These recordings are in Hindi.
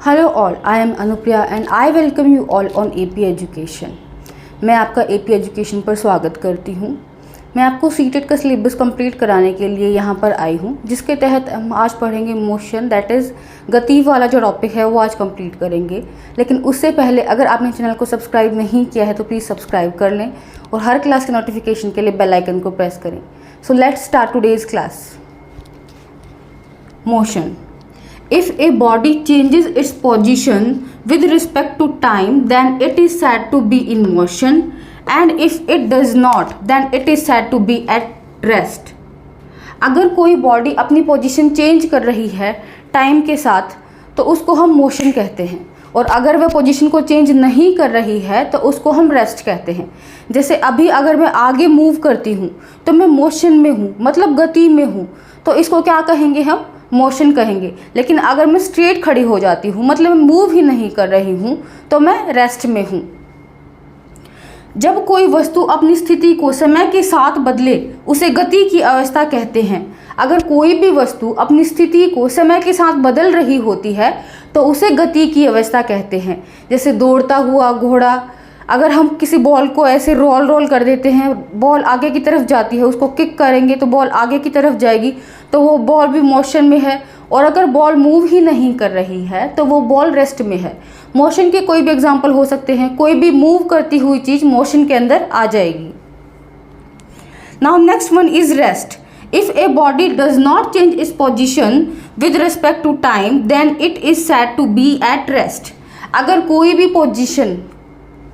Hello all, I am Anupriya and I welcome you all on AP education. मैं आपका एपी एजुकेशन पर स्वागत करती हूँ। मैं आपको सीटेट का सिलेबस कंप्लीट कराने के लिए यहाँ पर आई हूँ, जिसके तहत हम आज पढ़ेंगे मोशन, दैट इज़ गति वाला जो टॉपिक है वो आज कंप्लीट करेंगे। लेकिन उससे पहले अगर आपने चैनल को सब्सक्राइब नहीं किया है तो प्लीज़ सब्सक्राइब कर लें और हर क्लास के नोटिफिकेशन के लिए बेल आइकन को प्रेस करें। So let's start today's class. Motion. If a body changes its position with respect to time, then it is said to be in motion, and if it does not, then it is said to be at rest. अगर कोई बॉडी अपनी पोजीशन चेंज कर रही है टाइम के साथ तो उसको हम मोशन कहते हैं, और अगर वह पोजीशन को चेंज नहीं कर रही है तो उसको हम रेस्ट कहते हैं। जैसे अभी अगर मैं आगे मूव करती हूँ तो मैं मोशन में हूँ, मतलब गति में हूँ, तो इसको क्या कहेंगे? हम मोशन कहेंगे। लेकिन अगर मैं स्ट्रेट खड़ी हो जाती हूँ, मतलब मैं मूव ही नहीं कर रही हूँ, तो मैं रेस्ट में हूँ। जब कोई वस्तु अपनी स्थिति को समय के साथ बदले उसे गति की अवस्था कहते हैं। अगर कोई भी वस्तु अपनी स्थिति को समय के साथ बदल रही होती है तो उसे गति की अवस्था कहते हैं। जैसे दौड़ता हुआ घोड़ा, अगर हम किसी बॉल को ऐसे रोल कर देते हैं, बॉल आगे की तरफ जाती है, उसको किक करेंगे तो बॉल आगे की तरफ जाएगी, तो वो बॉल भी मोशन में है। और अगर बॉल मूव ही नहीं कर रही है तो वो बॉल रेस्ट में है। मोशन के कोई भी एग्जाम्पल हो सकते हैं, कोई भी मूव करती हुई चीज़ मोशन के अंदर आ जाएगी। Now next one is rest. If a body does not change its position with respect to time, then it is said to be at rest. अगर कोई भी पोजीशन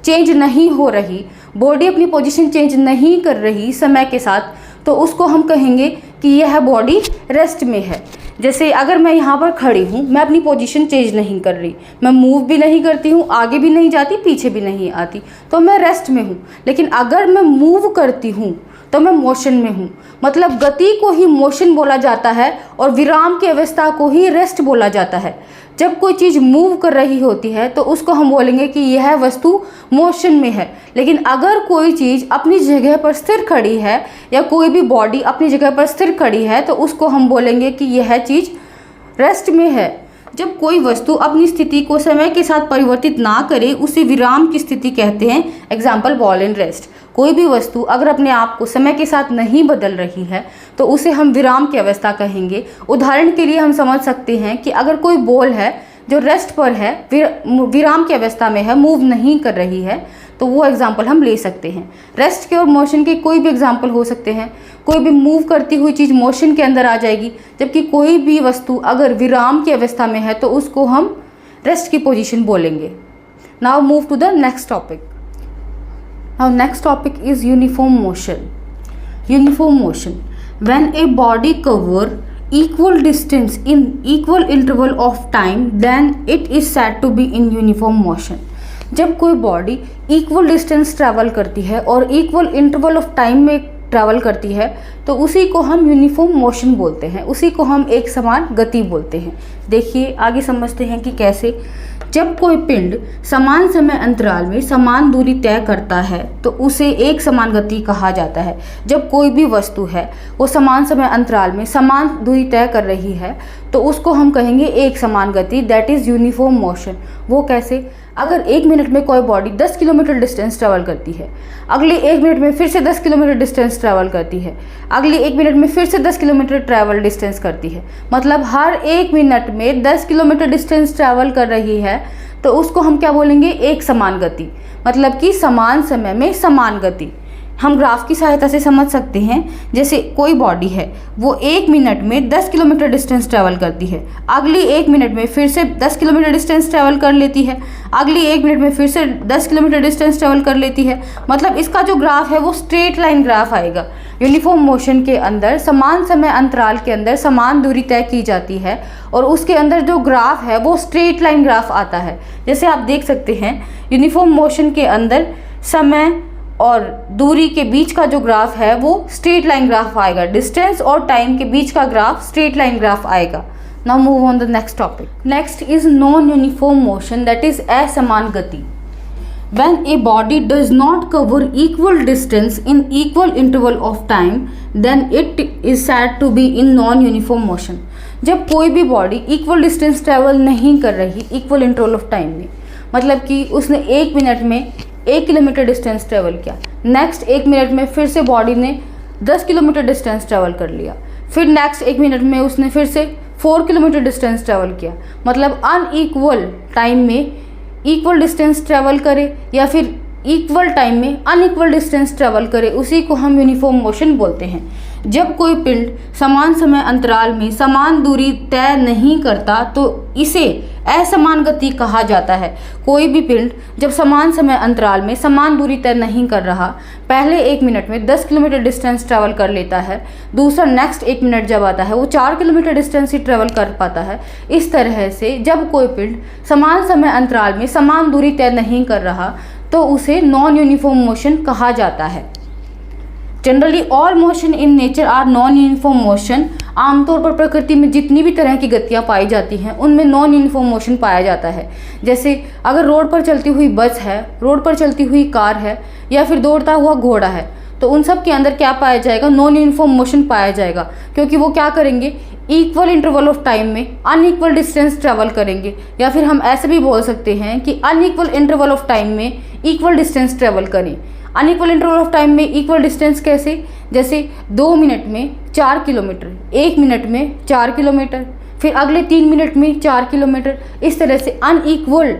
चेंज नहीं हो रही, बॉडी अपनी पोजीशन चेंज नहीं कर रही समय के साथ, तो उसको हम कहेंगे कि यह बॉडी रेस्ट में है। जैसे अगर मैं यहाँ पर खड़ी हूँ, मैं अपनी पोजीशन चेंज नहीं कर रही, मैं मूव भी नहीं करती हूँ, आगे भी नहीं जाती, पीछे भी नहीं आती, तो मैं रेस्ट में हूँ। लेकिन अगर मैं मूव करती हूँ तो मैं मोशन में हूँ। मतलब गति को ही मोशन बोला जाता है और विराम की अवस्था को ही रेस्ट बोला जाता है। जब कोई चीज़ मूव कर रही होती है तो उसको हम बोलेंगे कि यह वस्तु मोशन में है। लेकिन अगर कोई चीज़ अपनी जगह पर स्थिर खड़ी है या कोई भी बॉडी अपनी जगह पर स्थिर खड़ी है तो उसको हम बोलेंगे कि यह चीज़ रेस्ट में है। जब कोई वस्तु अपनी स्थिति को समय के साथ परिवर्तित ना करे उसे विराम की स्थिति कहते हैं। Example ball in rest. कोई भी वस्तु अगर अपने आप को समय के साथ नहीं बदल रही है तो उसे हम विराम की अवस्था कहेंगे। उदाहरण के लिए हम समझ सकते हैं कि अगर कोई बॉल है जो रेस्ट पर है, विराम की अवस्था में है, मूव नहीं कर रही है, तो वो एग्जाम्पल हम ले सकते हैं। रेस्ट के और मोशन के कोई भी एग्जाम्पल हो सकते हैं। कोई भी मूव करती हुई चीज़ मोशन के अंदर आ जाएगी, जबकि कोई भी वस्तु अगर विराम की अवस्था में है तो उसको हम रेस्ट की पोजीशन बोलेंगे। Now move to the next topic. Now next topic is uniform motion. Uniform motion. When a body cover equal distance in equal interval of time, then it is said to be in uniform motion. जब कोई बॉडी इक्वल डिस्टेंस ट्रैवल करती है और इक्वल इंटरवल ऑफ टाइम में ट्रैवल करती है तो उसी को हम यूनिफॉर्म मोशन बोलते हैं, उसी को हम एक समान गति बोलते हैं। देखिए आगे समझते हैं कि कैसे। जब कोई पिंड समान समय अंतराल में समान दूरी तय करता है तो उसे एक समान गति कहा जाता है। जब कोई भी वस्तु है वो समान समय अंतराल में समान दूरी तय कर रही है तो उसको हम कहेंगे एक समान गति, दैट इज़ यूनिफॉर्म मोशन। वो कैसे? अगर 1 मिनट में कोई बॉडी 10 किलोमीटर डिस्टेंस ट्रैवल करती है, अगले 1 मिनट में फिर से 10 किलोमीटर डिस्टेंस ट्रैवल करती है, अगले 1 मिनट में फिर से 10 किलोमीटर ट्रैवल डिस्टेंस करती है, मतलब हर 1 मिनट में 10 किलोमीटर डिस्टेंस ट्रैवल कर रही है, तो उसको हम क्या बोलेंगे? एक समान गति, मतलब कि समान समय में समान गति। हम ग्राफ की सहायता से समझ सकते हैं। जैसे कोई बॉडी है वो 1 मिनट में 10 किलोमीटर डिस्टेंस ट्रैवल करती है, अगली 1 मिनट में फिर से 10 किलोमीटर डिस्टेंस ट्रैवल कर लेती है, अगली 1 मिनट में फिर से 10 किलोमीटर डिस्टेंस ट्रैवल कर लेती है। मतलब इसका जो ग्राफ है वो स्ट्रेट लाइन ग्राफ आएगा। यूनिफॉर्म मोशन के अंदर समान समय अंतराल के अंदर समान दूरी तय की जाती है और उसके अंदर जो ग्राफ है वो स्ट्रेट लाइन ग्राफ आता है। जैसे आप देख सकते हैं यूनिफॉर्म मोशन के अंदर समय और दूरी के बीच का जो ग्राफ है वो स्ट्रेट लाइन ग्राफ आएगा। डिस्टेंस और टाइम के बीच का ग्राफ स्ट्रेट लाइन ग्राफ आएगा। Now move on the next topic. Next is non uniform motion, that is असमान गति. When a body does not cover equal distance in equal interval of time, then it is said to be in non-uniform motion. जब कोई भी बॉडी इक्वल डिस्टेंस ट्रेवल नहीं कर रही इक्वल इंटरवल ऑफ टाइम में, मतलब कि उसने 1 मिनट में 1 किलोमीटर डिस्टेंस ट्रेवल किया, नेक्स्ट 1 मिनट में फिर से बॉडी ने 10 किलोमीटर डिस्टेंस ट्रेवल कर लिया, फिर नेक्स्ट 1 मिनट में उसने फिर से 4 किलोमीटर डिस्टेंस ट्रेवल किया, मतलब अनइक्वल टाइम में इक्वल डिस्टेंस ट्रेवल करे या फिर इक्वल टाइम में अनइक्वल डिस्टेंस ट्रेवल करे, उसी को हम यूनिफॉर्म मोशन बोलते हैं। जब कोई पिंड समान समय अंतराल में समान दूरी तय नहीं करता तो इसे असमान गति कहा जाता है। कोई भी पिंड जब समान समय अंतराल में समान दूरी तय नहीं कर रहा, पहले 1 मिनट में 10 किलोमीटर डिस्टेंस ट्रैवल कर लेता है, दूसरा नेक्स्ट 1 मिनट जब आता है वो 4 किलोमीटर डिस्टेंस ही ट्रैवल कर पाता है। इस तरह से जब कोई पिंड समान समय अंतराल में समान दूरी तय नहीं कर रहा तो उसे नॉन यूनिफॉर्म मोशन कहा जाता है। Generally all motion in nature are non uniform motion. आमतौर पर प्रकृति में जितनी भी तरह की गतियाँ पाई जाती हैं उनमें नॉन यूनिफॉर्म मोशन पाया जाता है। जैसे अगर रोड पर चलती हुई बस है, रोड पर चलती हुई कार है या फिर दौड़ता हुआ घोड़ा है, तो उन सब के अंदर क्या पाया जाएगा, नॉन यूनिफॉर्म मोशन पाया जाएगा, क्योंकि वो क्या करेंगे, इक्वल इंटरवल ऑफ टाइम में अनइक्वल डिस्टेंस ट्रैवल करेंगे, या फिर हम ऐसे भी बोल सकते हैं कि अनइक्वल इंटरवल ऑफ टाइम में इक्वल डिस्टेंस ट्रैवल करें। अनइक्वल इंटरवल ऑफ टाइम में इक्वल डिस्टेंस कैसे, जैसे 2 मिनट में 4 किलोमीटर, 1 मिनट में 4 किलोमीटर, फिर अगले 3 मिनट में 4 किलोमीटर। इस तरह से अनइक्वल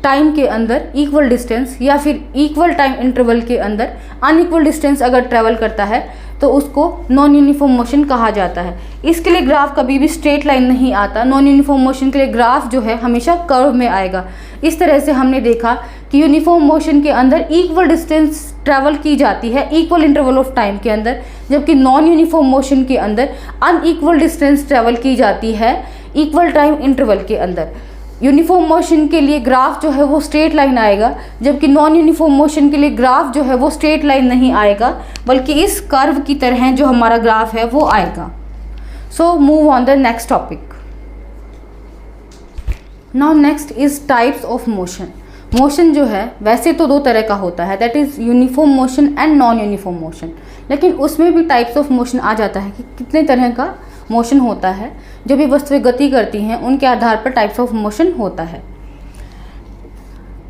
टाइम के अंदर इक्वल डिस्टेंस या फिर इक्वल टाइम इंटरवल के अंदर अनइक्वल डिस्टेंस अगर ट्रैवल करता है तो उसको नॉन यूनिफॉर्म मोशन कहा जाता है। इसके लिए ग्राफ कभी भी स्ट्रेट लाइन नहीं आता। नॉन यूनिफॉर्म मोशन के लिए ग्राफ जो है हमेशा कर्व में आएगा। इस तरह से हमने देखा कि यूनिफॉर्म मोशन के अंदर इक्वल डिस्टेंस ट्रैवल की जाती है इक्वल इंटरवल ऑफ टाइम के अंदर, जबकि नॉन यूनिफॉर्म मोशन के अंदर अनइक्वल डिस्टेंस ट्रैवल की जाती है इक्वल टाइम इंटरवल के अंदर। यूनिफॉर्म मोशन के लिए ग्राफ जो है वो स्ट्रेट लाइन आएगा, जबकि नॉन यूनिफॉर्म मोशन के लिए ग्राफ जो है वो स्ट्रेट लाइन नहीं आएगा, बल्कि इस कर्व की तरह जो हमारा ग्राफ है वो आएगा। So move on the next topic. Now next is types of motion. Motion जो है वैसे तो 2 तरह का होता है, that is uniform motion and non uniform motion, लेकिन उसमें भी टाइप्स ऑफ मोशन आ जाता है कि कितने तरह का मोशन होता है। जो भी वस्तुएं गति करती हैं उनके आधार पर टाइप्स ऑफ मोशन होता है।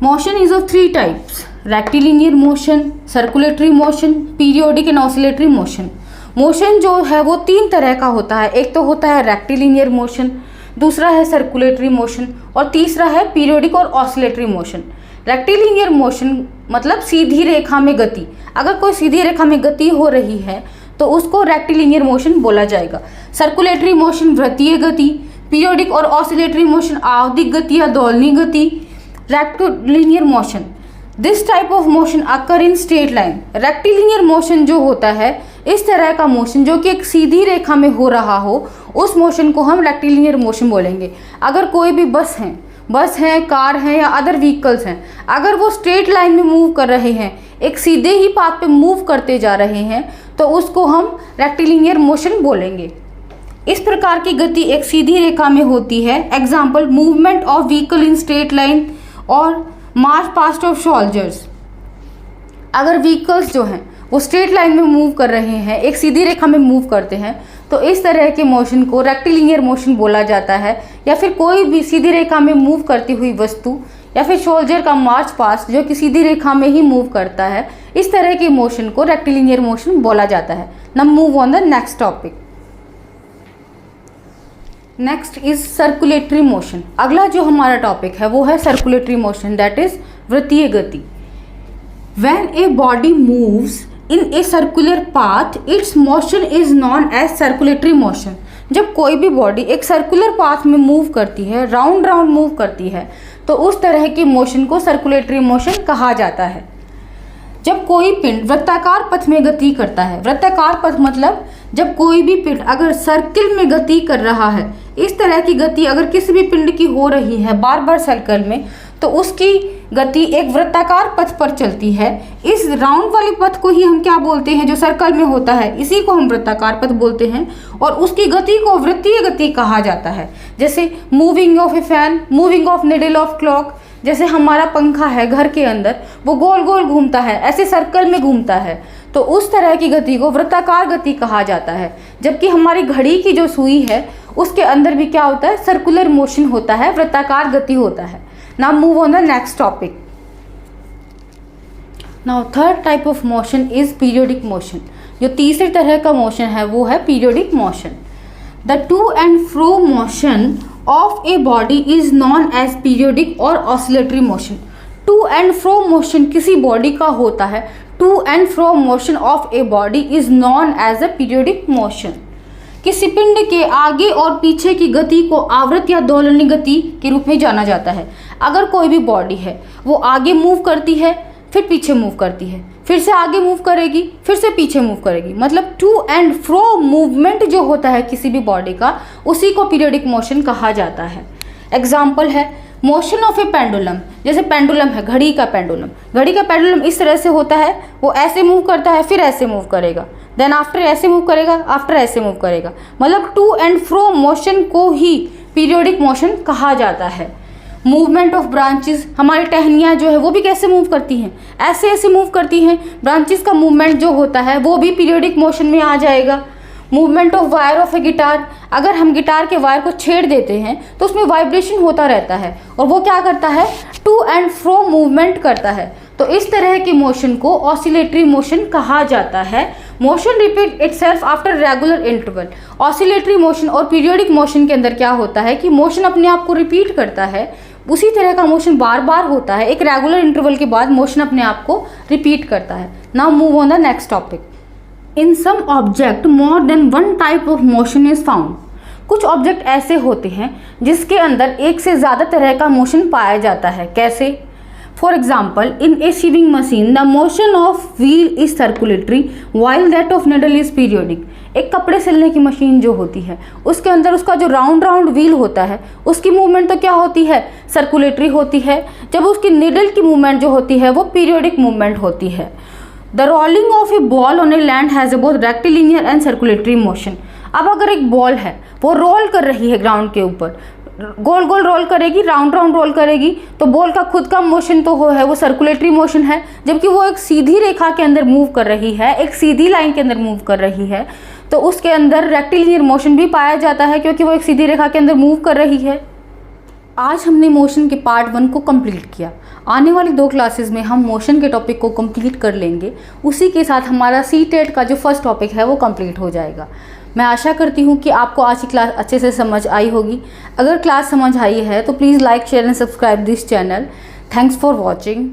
Motion is of 3 types, rectilinear motion, circulatory motion, periodic and oscillatory motion. Motion जो है वो 3 तरह का होता है। एक तो होता है रेक्टिलिनियर मोशन, दूसरा है सर्कुलेटरी मोशन और तीसरा है पीरियोडिक और ऑसिलेटरी मोशन। रेक्टिलिनियर मोशन मतलब सीधी रेखा में गति। अगर कोई सीधी रेखा में गति हो रही है तो उसको रेक्टिलिनियर मोशन बोला जाएगा। सर्कुलेटरी मोशन वृत्तीय गति, पीरियोडिक और ऑसिलेटरी मोशन आवधिक गति या दोलनी गति। Rectilinear motion, this type of motion occur in straight line. Rectilinear motion जो होता है इस तरह का मोशन जो कि एक सीधी रेखा में हो रहा हो, उस मोशन को हम रेक्टिलिनियर मोशन बोलेंगे। अगर कोई भी बस है, कार है या अदर व्हीकल्स हैं, अगर वो स्ट्रेट लाइन में मूव कर रहे हैं, एक सीधे ही पाथ पे मूव करते जा रहे हैं, तो उसको हम रेक्टिलिनियर मोशन बोलेंगे। इस प्रकार की गति एक सीधी रेखा में होती है। Example, movement of vehicle in straight line और मार्च पास्ट ऑफ सोल्जर्स। अगर व्हीकल्स जो हैं वो स्ट्रेट लाइन में मूव कर रहे हैं, एक सीधी रेखा में मूव करते हैं, तो इस तरह के मोशन को रेक्टिलिनियर मोशन बोला जाता है। या फिर कोई भी सीधी रेखा में मूव करती हुई वस्तु या फिर सोल्जर का मार्च पास्ट जो कि सीधी रेखा में ही मूव करता है, इस तरह के मोशन को रेक्टिलिनियर मोशन बोला जाता है। Now move on the next topic. Next is circulatory motion. अगला जो हमारा टॉपिक है वो है सर्कुलेटरी मोशन, दैट इज वृत्तीय गति। When a body moves in a circular path its motion is non as circulatory motion. जब कोई भी बॉडी एक सर्कुलर पाथ में मूव करती है, राउंड राउंड मूव करती है, तो उस तरह के मोशन को सर्कुलेटरी मोशन कहा जाता है। जब कोई पिंड वृत्ताकार पथ में गति करता है, वृत्ताकार पथ मतलब जब कोई भी पिंड अगर सर्किल में गति कर रहा है, इस तरह की गति अगर किसी भी पिंड की हो रही है बार बार सर्कल में, तो उसकी गति एक वृत्ताकार पथ पर चलती है। इस राउंड वाले पथ को ही हम क्या बोलते हैं, जो सर्कल में होता है, इसी को हम वृत्ताकार पथ बोलते हैं और उसकी गति को वृत्तीय गति कहा जाता है। जैसे moving of A fan, moving of needle of clock. जैसे हमारा पंखा है घर के अंदर, वो गोल गोल घूमता है, ऐसे सर्कल में घूमता है, तो उस तरह की गति को वृत्ताकार गति कहा जाता है। जबकि हमारी घड़ी की जो सुई है उसके अंदर भी क्या होता है, सर्कुलर मोशन होता है, वृत्ताकार गति होता है। Now move on the next topic. Now third type of motion is periodic motion. जो तीसरी तरह का मोशन है वो है periodic motion. The to and fro motion of a body is non as periodic और oscillatory motion. To and fro motion किसी बॉडी का होता है, to and fro motion of a body is non as a periodic motion. किसी पिंड के आगे और पीछे की गति को आवर्त या दोलनी गति के रूप में जाना जाता है। अगर कोई भी बॉडी है वो आगे मूव करती है, फिर पीछे मूव करती है, फिर से आगे मूव करेगी, फिर से पीछे मूव करेगी, मतलब टू एंड फ्रो मूवमेंट जो होता है किसी भी बॉडी का, उसी को पीरियोडिक मोशन कहा जाता है। एग्जाम्पल है मोशन ऑफ ए पेंडुलम। जैसे पेंडुलम है, घड़ी का पेंडुलम। घड़ी का पेंडुलम इस तरह से होता है, वो ऐसे मूव करता है, फिर ऐसे मूव करेगा, देन आफ्टर ऐसे मूव करेगा, आफ्टर ऐसे मूव करेगा, मतलब टू एंड फ्रो मोशन को ही पीरियोडिक मोशन कहा जाता है। मूवमेंट ऑफ ब्रांचेस, हमारी टहनियाँ जो है वो भी कैसे मूव करती हैं, ऐसे ऐसे मूव करती हैं। ब्रांचेस का मूवमेंट जो होता है वो भी पीरियोडिक मोशन में आ जाएगा। Movement of wire of A guitar, अगर हम गिटार के वायर को छेड़ देते हैं तो उसमें वाइब्रेशन होता रहता है और वो क्या करता है, टू एंड फ्रो मूवमेंट करता है। तो इस तरह के मोशन को ऑसिलेटरी मोशन कहा जाता है। Motion repeat itself after regular interval. Oscillatory motion और पीरियोडिक मोशन के अंदर क्या होता है कि मोशन अपने आप को रिपीट करता है, उसी तरह का मोशन बार बार होता है, एक रेगुलर इंटरवल के बाद मोशन अपने आप को रिपीट करता है। Now move on the next topic. In some object more than one type of motion is found. कुछ ऑब्जेक्ट ऐसे होते हैं जिसके अंदर एक से ज़्यादा तरह का मोशन पाया जाता है। कैसे? For example in a sewing machine the motion of wheel is circulatory while that of needle is periodic. एक कपड़े सिलने की मशीन जो होती है उसके अंदर उसका जो राउंड राउंड व्हील होता है उसकी मूवमेंट तो क्या होती है, सर्कुलेटरी होती है, जब उसकी निडल की मूवमेंट जो होती है वो पीरियोडिक मूवमेंट होती है। The rolling of A ball on a land has A both rectilinear and circulatory motion. अब अगर एक बॉल है वो रोल कर रही है ग्राउंड के ऊपर, गोल गोल रोल करेगी, राउंड राउंड रोल करेगी, तो बॉल का खुद का मोशन तो है वो सर्कुलेटरी मोशन है, जबकि वो एक सीधी रेखा के अंदर मूव कर रही है, एक सीधी लाइन के अंदर मूव कर रही है, तो उसके अंदर रेक्टिलिनियर मोशन भी पाया जाता है क्योंकि वो एक सीधी रेखा के अंदर मूव कर रही है। आज हमने मोशन के पार्ट 1 को कंप्लीट किया। आने वाली 2 क्लासेस में हम मोशन के टॉपिक को कंप्लीट कर लेंगे। उसी के साथ हमारा सीटेट का जो फर्स्ट टॉपिक है वो कंप्लीट हो जाएगा। मैं आशा करती हूँ कि आपको आज की क्लास अच्छे से समझ आई होगी। अगर क्लास समझ आई है तो please like, share and subscribe this channel. Thanks for watching.